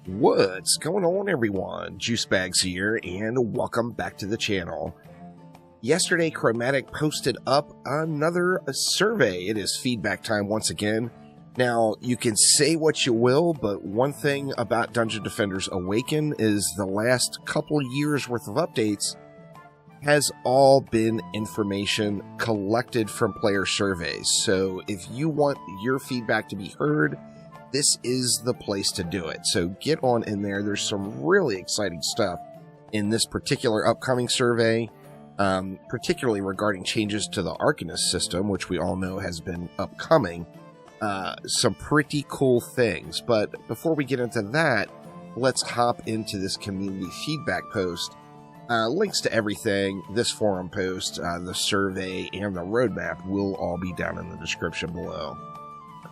What's going on, everyone? Juicebags here, and welcome back to the channel. Yesterday, Chromatic posted up another survey. It is feedback time once again. Now, you can say what you will, but one thing about Dungeon Defenders Awaken is the last couple years worth of updates has all been information collected from player surveys. So if you want your feedback to be heard, this is the place to do it. So get on in there. There's some really exciting stuff in this particular upcoming survey, particularly regarding changes to the Arcanist system, which we all know has been upcoming. Some pretty cool things. But before we get into that, let's hop into this community feedback post. Links to everything, this forum post, the survey, and the roadmap will all be down in the description below.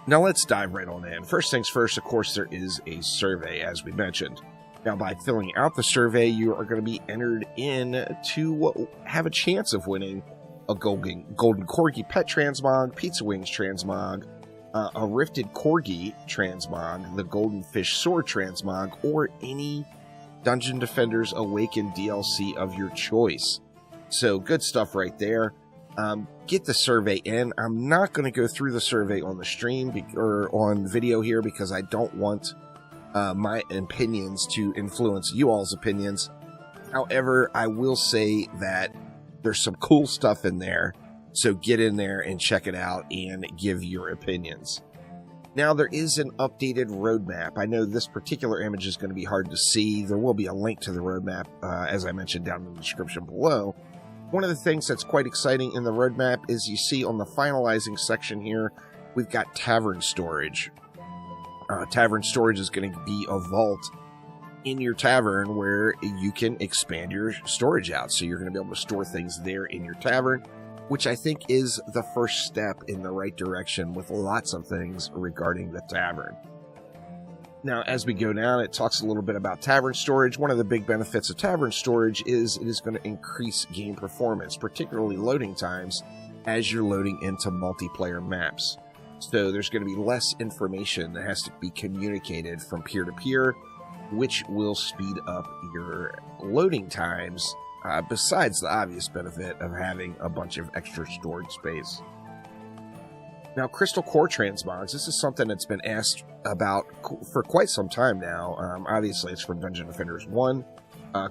Now let's dive right on in. First things first, of course, there is a survey, as we mentioned. Now, by filling out the survey, you are going to be entered in to have a chance of winning a Golden Corgi Pet Transmog, Pizza Wings Transmog, a Rifted Corgi Transmog, the Golden Fish Sword Transmog, or any Dungeon Defenders Awaken DLC of your choice. So, good stuff right there. Get the survey in. I'm not going to go through the survey on the stream or on video here because I don't want my opinions to influence you all's opinions. However, I will say that there's some cool stuff in there, so get in there and check it out and give your opinions. Now, there is an updated roadmap. I know this particular image is going to be hard to see. There will be a link to the roadmap, as I mentioned, down in the description below. One of the things that's quite exciting in the roadmap is you see on the finalizing section here, we've got Tavern Storage. Tavern Storage is going to be a vault in your tavern where you can expand your storage out. So you're going to be able to store things there in your tavern, which I think is the first step in the right direction with lots of things regarding the tavern. Now, as we go down, it talks a little bit about Tavern Storage. One of the big benefits of Tavern Storage is it is going to increase game performance, particularly loading times, as you're loading into multiplayer maps. So there's going to be less information that has to be communicated from peer to peer, which will speed up your loading times, besides the obvious benefit of having a bunch of extra storage space. Now, Crystal Core Transmogs, this is something that's been asked about for quite some time now. Obviously, it's from Dungeon Defenders 1.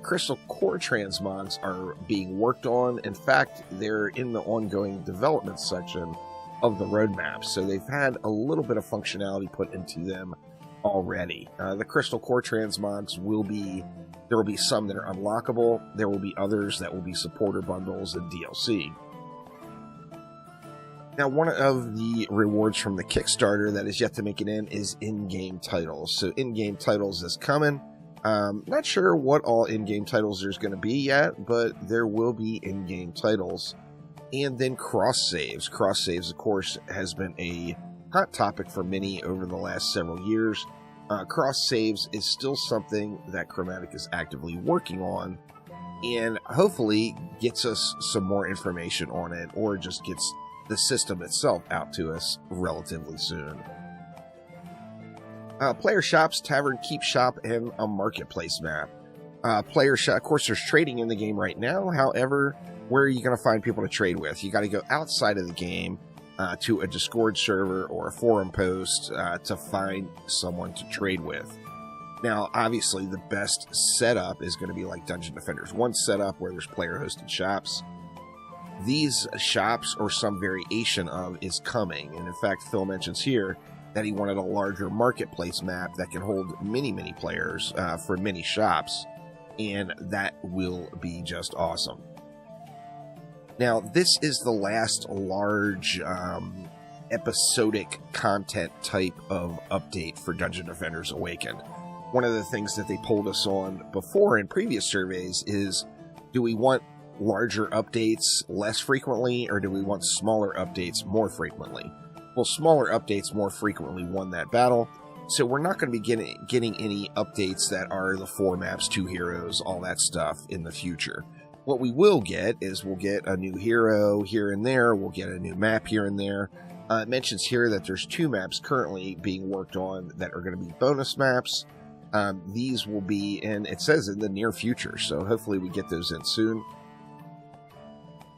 Crystal Core Transmogs are being worked on. In fact, they're in the ongoing development section of the roadmap, so they've had a little bit of functionality put into them already. The Crystal Core Transmogs there will be some that are unlockable. There will be others that will be supporter bundles and DLC. Now, one of the rewards from the Kickstarter that is yet to make it in is in-game titles. So in-game titles is coming. Not sure what all in-game titles there's going to be yet, but there will be in-game titles. And then cross-saves. Cross-saves, of course, has been a hot topic for many over the last several years. Cross-saves is still something that Chromatic is actively working on, and hopefully gets us some more information on it, or just gets the system itself out to us relatively soon. Player shops, tavern keep shop, and a marketplace map. Player shop, of course, there's trading in the game right now. However, where are you going to find people to trade with? You got to go outside of the game to a Discord server or a forum post to find someone to trade with. Now, obviously, the best setup is going to be like Dungeon Defenders 1 setup, where there's player-hosted shops. These shops, or some variation of, is coming. And in fact, Phil mentions here that he wanted a larger marketplace map that can hold many, many players for many shops. And that will be just awesome. Now, this is the last large episodic content type of update for Dungeon Defenders Awakened. One of the things that they polled us on before in previous surveys is, do we want larger updates less frequently, or do we want smaller updates more frequently? Well, smaller updates more frequently won that battle, so we're not going to be getting any updates that are the 4 maps, 2 heroes, all that stuff in the future. What we will get is we'll get a new hero here and there, we'll get a new map here and there, It mentions here that there's 2 maps currently being worked on that are going to be bonus maps. These will be in, it says, in the near future, so hopefully we get those in soon.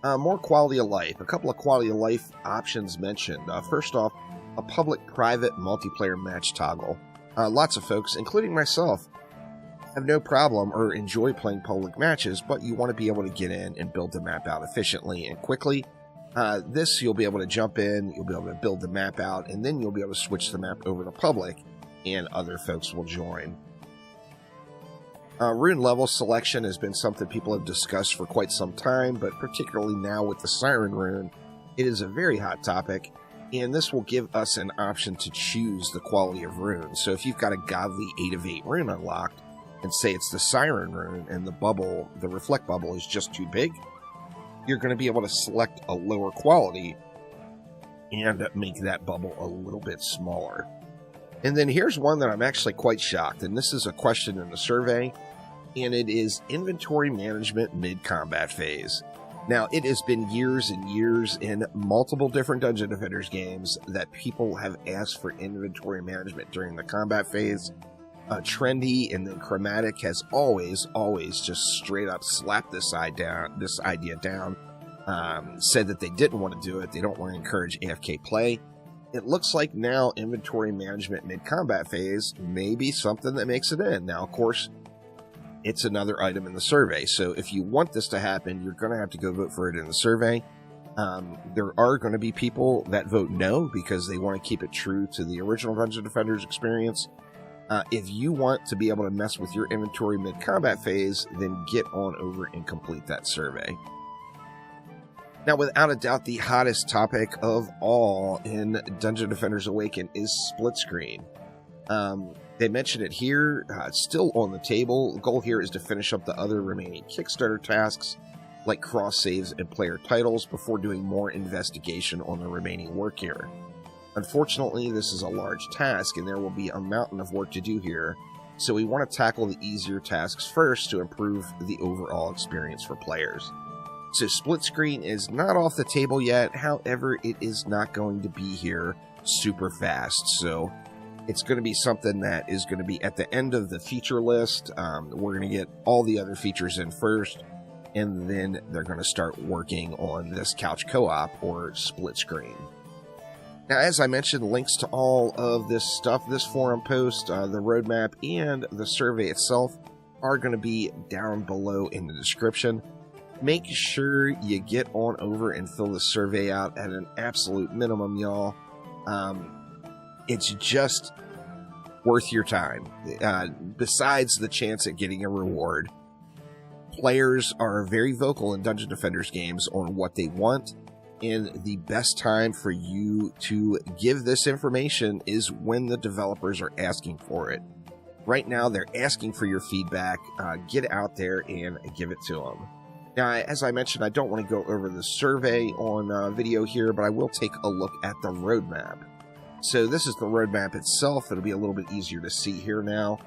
More quality of life. A couple of quality of life options mentioned. First off, a public-private multiplayer match toggle. Lots of folks, including myself, have no problem or enjoy playing public matches, but you want to be able to get in and build the map out efficiently and quickly. This, you'll be able to jump in, you'll be able to build the map out, and then you'll be able to switch the map over to public, and other folks will join. Rune level selection has been something people have discussed for quite some time, but particularly now with the Siren Rune, it is a very hot topic, and this will give us an option to choose the quality of rune. So if you've got a godly 8 of 8 rune unlocked, and say it's the Siren Rune, and the bubble, the reflect bubble, is just too big, you're going to be able to select a lower quality and make that bubble a little bit smaller. And then here's one that I'm actually quite shocked, and this is a question in the survey, and it is inventory management mid-combat phase. Now, it has been years and years in multiple different Dungeon Defenders games that people have asked for inventory management during the combat phase. Trendy and then Chromatic has always just straight up slapped this idea down, said that they didn't want to do it. They don't want to encourage AFK play. It looks like now inventory management mid-combat phase may be something that makes it in. Now, of course, it's another item in the survey. So if you want this to happen, you're going to have to go vote for it in the survey. There are going to be people that vote no because they want to keep it true to the original Dungeon Defenders experience. If you want to be able to mess with your inventory mid-combat phase, then get on over and complete that survey. Now, without a doubt, the hottest topic of all in Dungeon Defenders Awaken is split screen. They mention it here, it's still on the table. The goal here is to finish up the other remaining Kickstarter tasks, like cross saves and player titles, before doing more investigation on the remaining work here. Unfortunately, this is a large task, and there will be a mountain of work to do here, so we want to tackle the easier tasks first to improve the overall experience for players. So split screen is not off the table yet, however, it is not going to be here super fast, so it's going to be something that is going to be at the end of the feature list. We're going to get all the other features in first, and then they're going to start working on this couch co-op or split screen. Now, as I mentioned, links to all of this stuff, this forum post, the roadmap, and the survey itself are going to be down below in the description. Make sure you get on over and fill the survey out at an absolute minimum, y'all. It's just worth your time. Besides the chance at getting a reward, players are very vocal in Dungeon Defenders games on what they want, and the best time for you to give this information is when the developers are asking for it. Right now, they're asking for your feedback. Get out there and give it to them. Now, as I mentioned, I don't want to go over the survey on video here, but I will take a look at the roadmap. So this is the roadmap itself. It'll be a little bit easier to see here now.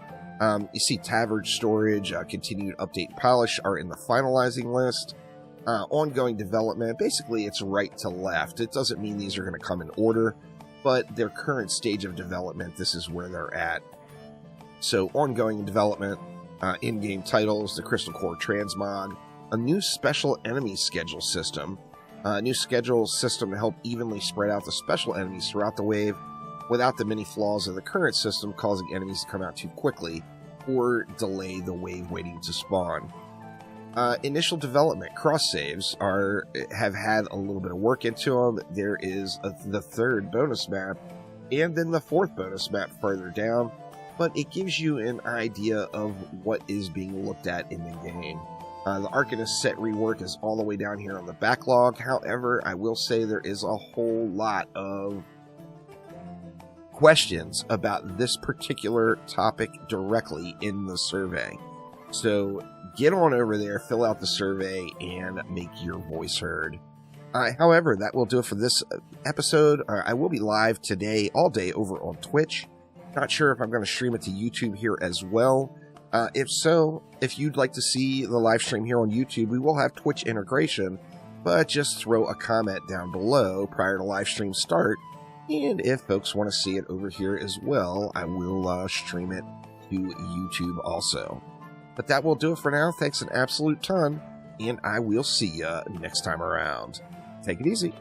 You see Tavern Storage, Continued Update and Polish are in the finalizing list. Ongoing development, basically it's right to left. It doesn't mean these are going to come in order, but their current stage of development, this is where they're at. So ongoing development, in-game titles, the Crystal Core Transmog, a new special enemy schedule system, a new schedule system to help evenly spread out the special enemies throughout the wave without the many flaws of the current system causing enemies to come out too quickly or delay the wave waiting to spawn. Initial development cross saves have had a little bit of work into them. There is the third bonus map and then the fourth bonus map further down, but it gives you an idea of what is being looked at in the game. The Arcanist set rework is all the way down here on the backlog. However, I will say there is a whole lot of questions about this particular topic directly in the survey. So get on over there, fill out the survey, and make your voice heard. However, that will do it for this episode. I will be live today, all day, over on Twitch. Not sure if I'm going to stream it to YouTube here as well. If so, if you'd like to see the live stream here on YouTube, we will have Twitch integration, but just throw a comment down below prior to live stream start. And if folks want to see it over here as well, I will stream it YouTube also. But that will do it for now. Thanks an absolute ton, and I will see you next time around. Take it easy.